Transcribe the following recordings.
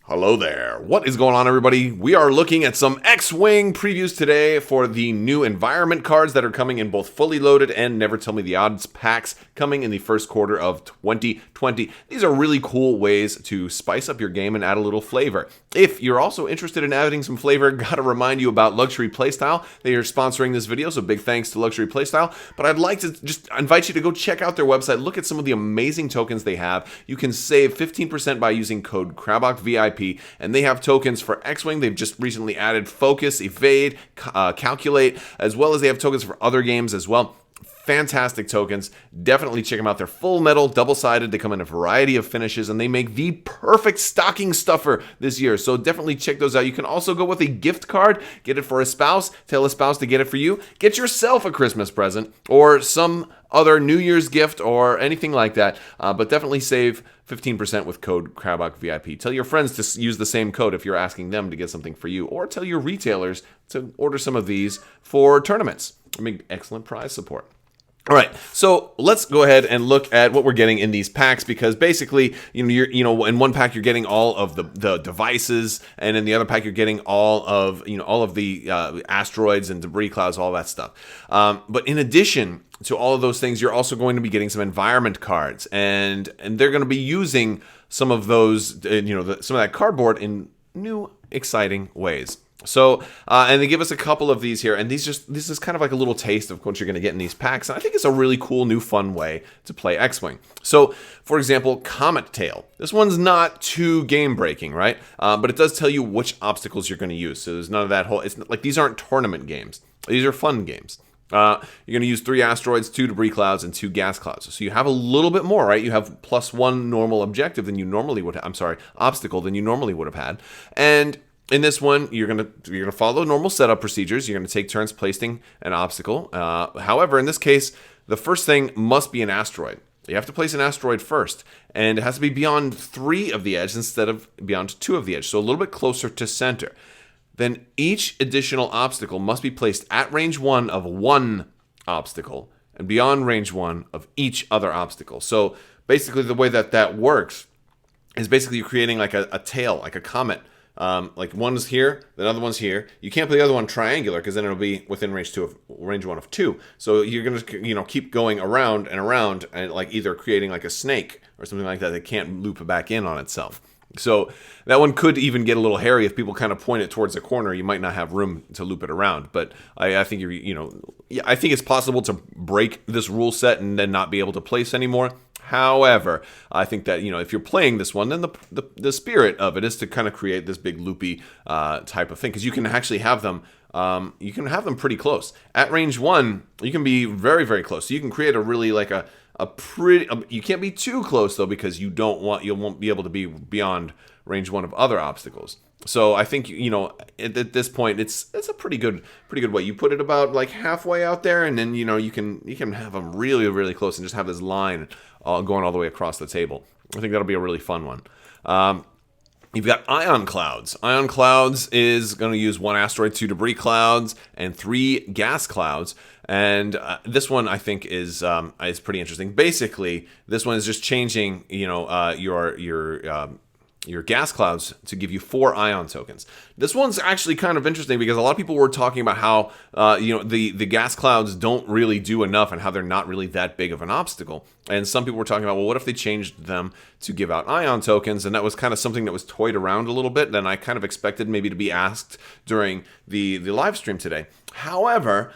Hello there. What is going on, everybody? We are looking at some X-Wing previews today for the new environment cards that are coming in both fully loaded and Never Tell Me the Odds packs coming in the first quarter of 2020. These are really cool ways to spice up your game and add a little flavor. If you're also interested in adding some flavor, gotta remind you about Luxury Playstyle. They are sponsoring this video, so big thanks to Luxury Playstyle. But I'd like to just invite you to go check out their website, look at some of the amazing tokens they have. You can save 15% by using code Crabbok VIP. And they have tokens for X-Wing. They've just recently added Focus, Evade, Calculate, as well as they have tokens for other games as well. Fantastic tokens. Definitely check them out. They're full metal, double-sided. They come in a variety of finishes, and they make the perfect stocking stuffer this year. So definitely check those out. You can also go with a gift card. Get it for a spouse. Tell a spouse to get it for you. Get yourself a Christmas present or some other New Year's gift or anything like that. But definitely save 15% with code Crabbok VIP. Tell your friends to use the same code if you're asking them to get something for you, or tell your retailers to order some of these for tournaments. I mean, excellent prize support. All right, so let's go ahead and look at what we're getting in these packs, because basically, in one pack you're getting all of the devices, and in the other pack you're getting all of the asteroids and debris clouds, all that stuff. But in addition to all of those things, you're also going to be getting some environment cards, and they're going to be using some of those, some of that cardboard in new, exciting ways. So, and they give us a couple of these here, and this is kind of like a little taste of what you're going to get in these packs, and I think it's a really cool, new, fun way to play X-Wing. So, for example, Comet Tail. This one's not too game-breaking, right? But it does tell you which obstacles you're going to use, so there's none of that whole, it's not, like, these aren't tournament games. These are fun games. You're going to use 3 asteroids, 2 debris clouds, and 2 gas clouds. So you have a little bit more, right? You have +1 normal objective than you normally would, obstacle than you normally would have had. And in this one, you're gonna follow normal setup procedures. You're gonna take turns placing an obstacle. However, in this case, the first thing must be an asteroid. You have to place an asteroid first, and it has to be beyond 3 of the edge instead of beyond 2 of the edge, so a little bit closer to center. Then each additional obstacle must be placed at range 1 of one obstacle and beyond range 1 of each other obstacle. So basically, the way that works is basically you're creating like a tail, like a comet. Like one's here, the other one's here. You can't play the other one triangular because then it'll be within range 1 of 2. So you're gonna keep going around and like either creating like a snake or something like that can't loop back in on itself. So that one could even get a little hairy if people kind of point it towards a corner. You might not have room to loop it around. But I think I think it's possible to break this rule set and then not be able to place anymore. However, I think that, if you're playing this one, then the spirit of it is to kind of create this big loopy type of thing, because you can actually have them. You can have them pretty close. At range 1, you can be very, very close. So you can create a really like a pretty. You can't be too close though, because you won't be able to be beyond range 1 of other obstacles. So I think at this point it's a pretty good way. You put it about like halfway out there, and then you can have them really, really close and just have this line going all the way across the table. I think that'll be a really fun one. You've got Ion Clouds. Ion Clouds is going to use 1 asteroid, 2 debris clouds, and 3 gas clouds. And this one I think is pretty interesting. Basically, this one is just changing your gas clouds to give you 4 ion tokens. This one's actually kind of interesting because a lot of people were talking about how the gas clouds don't really do enough and how they're not really that big of an obstacle. And some people were talking about, well, what if they changed them to give out ion tokens? And that was kind of something that was toyed around a little bit, and I kind of expected maybe to be asked during the live stream today. However,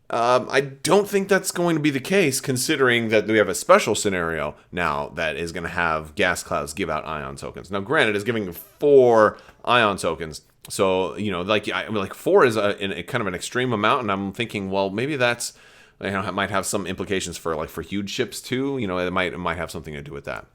I don't think that's going to be the case, considering that we have a special scenario now that is going to have gas clouds give out ion tokens. Now, granted, it's giving 4 ion tokens, so like 4 is a kind of an extreme amount, and I'm thinking, well, maybe that's it might have some implications for huge ships too. It might have something to do with that.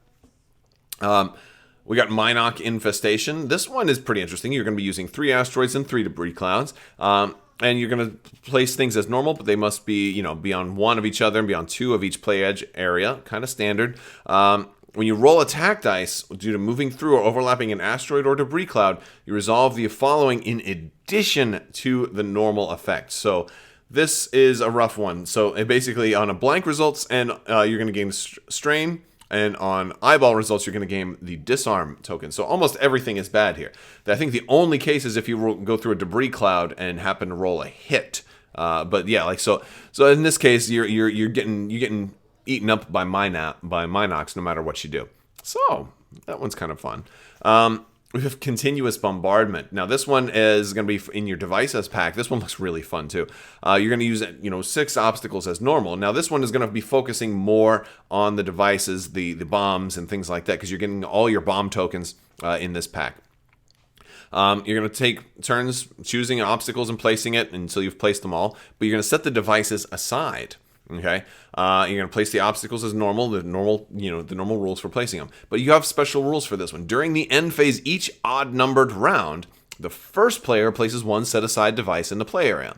We got Minoc Infestation. This one is pretty interesting. You're going to be using 3 asteroids and 3 debris clouds. And you're going to place things as normal, but they must be, beyond 1 of each other and beyond 2 of each play edge area, kind of standard. When you roll attack dice, due to moving through or overlapping an asteroid or debris cloud, you resolve the following in addition to the normal effect. So this is a rough one. So basically, on a blank results, and you're going to gain strain, And on eyeball results, you're going to gain the disarm token. So almost everything is bad here. I think the only case is if you go through a debris cloud and happen to roll a hit. But yeah, like so in this case, you're getting eaten up by Minox no matter what you do. So that one's kind of fun. We have continuous bombardment. Now this one is going to be in your devices pack. This one looks really fun too. You're going to use 6 obstacles as normal. Now this one is going to be focusing more on the devices, the bombs and things like that, because you're getting all your bomb tokens in this pack. You're going to take turns choosing obstacles and placing it until you've placed them all, but you're going to set the devices aside. Okay, you're going to place the obstacles as normal, the normal rules for placing them. But you have special rules for this one. During the end phase, each odd-numbered round, the first player places one set-aside device in the play area.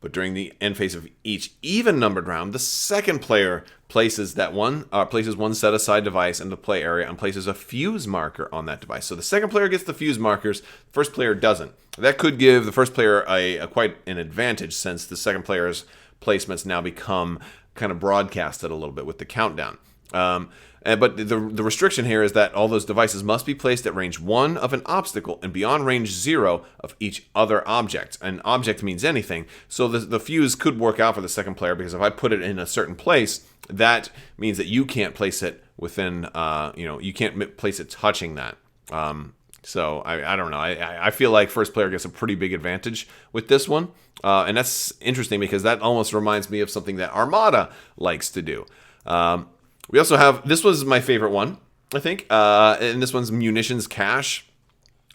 But during the end phase of each even-numbered round, the second player places one set-aside device in the play area and places a fuse marker on that device. So the second player gets the fuse markers, the first player doesn't. That could give the first player a quite an advantage, since the second player's placements now become kind of broadcasted a little bit with the countdown. But the restriction here is that all those devices must be placed at range 1 of an obstacle and beyond range 0 of each other object. An object means anything, so the fuse could work out for the second player, because if I put it in a certain place, that means that you can't place it within, you can't place it touching that. So I don't know. I feel like first player gets a pretty big advantage with this one. And that's interesting because that almost reminds me of something that Armada likes to do. We also have, this was my favorite one, I think. And this one's munitions cache.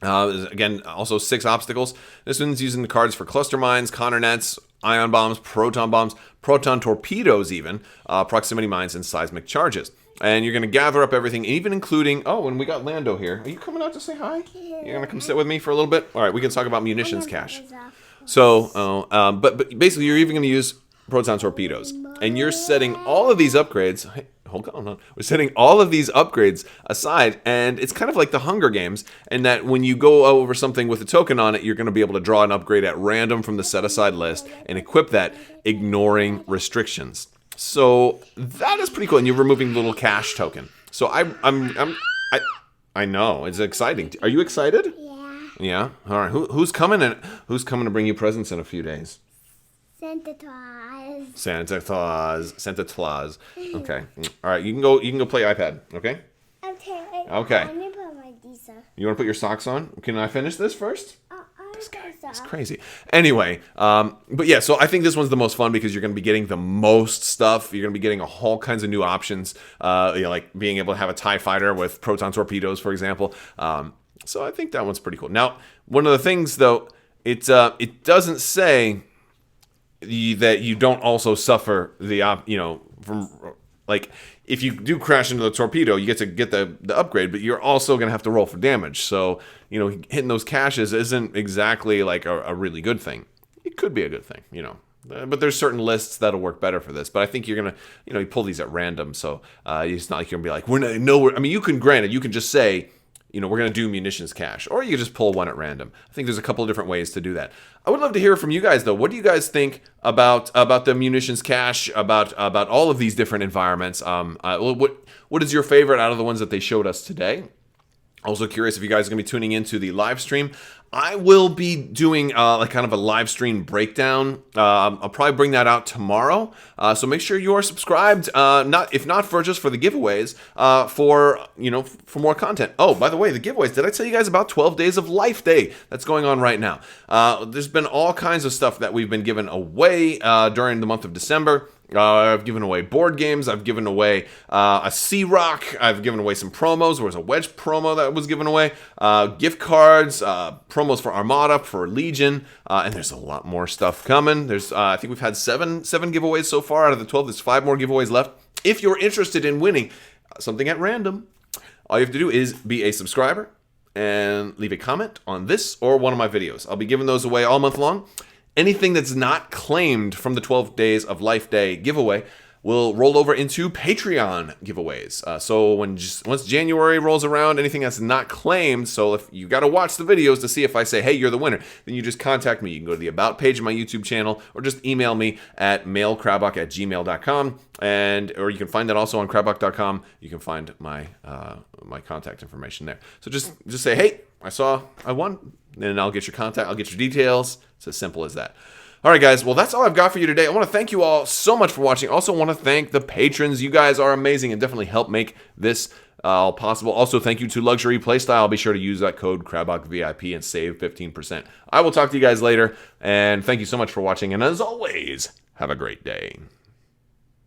Again, also 6 obstacles. This one's using the cards for cluster mines, Connor nets, ion bombs, proton torpedoes even, proximity mines, and seismic charges. And you're going to gather up everything, even including... Oh, and we got Lando here. Are you coming out to say hi? You're going to come sit with me for a little bit? All right, we can talk about munitions cache. So, but basically, you're even going to use proton torpedoes. And you're setting all of these upgrades... Hey, hold on. We're setting all of these upgrades aside, and it's kind of like the Hunger Games, in that when you go over something with a token on it, you're going to be able to draw an upgrade at random from the set-aside list and equip that, ignoring restrictions. So that is pretty cool, and you're removing the little cash token. So I know it's exciting. Are you excited? Yeah. Yeah. All right. Who's coming to bring you presents in a few days? Santa Claus. Santa Claus. Okay. All right. You can go play iPad. Okay. Okay. Let me put my Disa. You want to put your socks on? Can I finish this first? This guy is crazy. Anyway, but yeah, so I think this one's the most fun because you're going to be getting the most stuff. You're going to be getting a whole kinds of new options, like being able to have a TIE fighter with proton torpedoes, for example. So I think that one's pretty cool. Now, one of the things, though, it doesn't say that you don't also suffer from, like, if you do crash into the torpedo, you get to get the upgrade, but you're also going to have to roll for damage. So, hitting those caches isn't exactly like a really good thing. It could be a good thing, But there's certain lists that'll work better for this. But I think you're going to, you pull these at random. So it's not like you're going to be like, we're not nowhere. I mean, you can just say, we're going to do munitions cache, or you can just pull one at random. I think there's a couple of different ways to do that. I would love to hear from you guys, though. What do you guys think about the munitions cache, about all of these different environments? What is your favorite out of the ones that they showed us today? Also curious if you guys are going to be tuning into the live stream. I will be doing like kind of a live stream breakdown. I'll probably bring that out tomorrow. So make sure you are subscribed. If not for just for the giveaways, for more content. Oh, by the way, the giveaways. Did I tell you guys about 12 Days of Life Day that's going on right now? There's been all kinds of stuff that we've been giving away during the month of December. I've given away board games. I've given away a C-Rock. I've given away some promos. There was a Wedge promo that was given away. Gift cards, promos for Armada, for Legion, and there's a lot more stuff coming. I think we've had seven giveaways so far out of the 12. There's 5 more giveaways left. If you're interested in winning something at random, all you have to do is be a subscriber and leave a comment on this or one of my videos. I'll be giving those away all month long. Anything that's not claimed from the 12 Days of Life Day giveaway, will roll over into Patreon giveaways. So once January rolls around, anything that's not claimed, so if you got to watch the videos to see if I say, hey, you're the winner, then you just contact me. You can go to the About page of my YouTube channel or just email me at mailcrabbok@gmail.com, or you can find that also on crabbok.com. You can find my my contact information there. So just say, hey, I won, and I'll get your contact, I'll get your details. It's as simple as that. All right, guys. Well, that's all I've got for you today. I want to thank you all so much for watching. Also want to thank the patrons. You guys are amazing and definitely help make this all possible. Also, thank you to Luxury Playstyle. Be sure to use that code CrabbokVIP and save 15%. I will talk to you guys later, and thank you so much for watching. And as always, have a great day.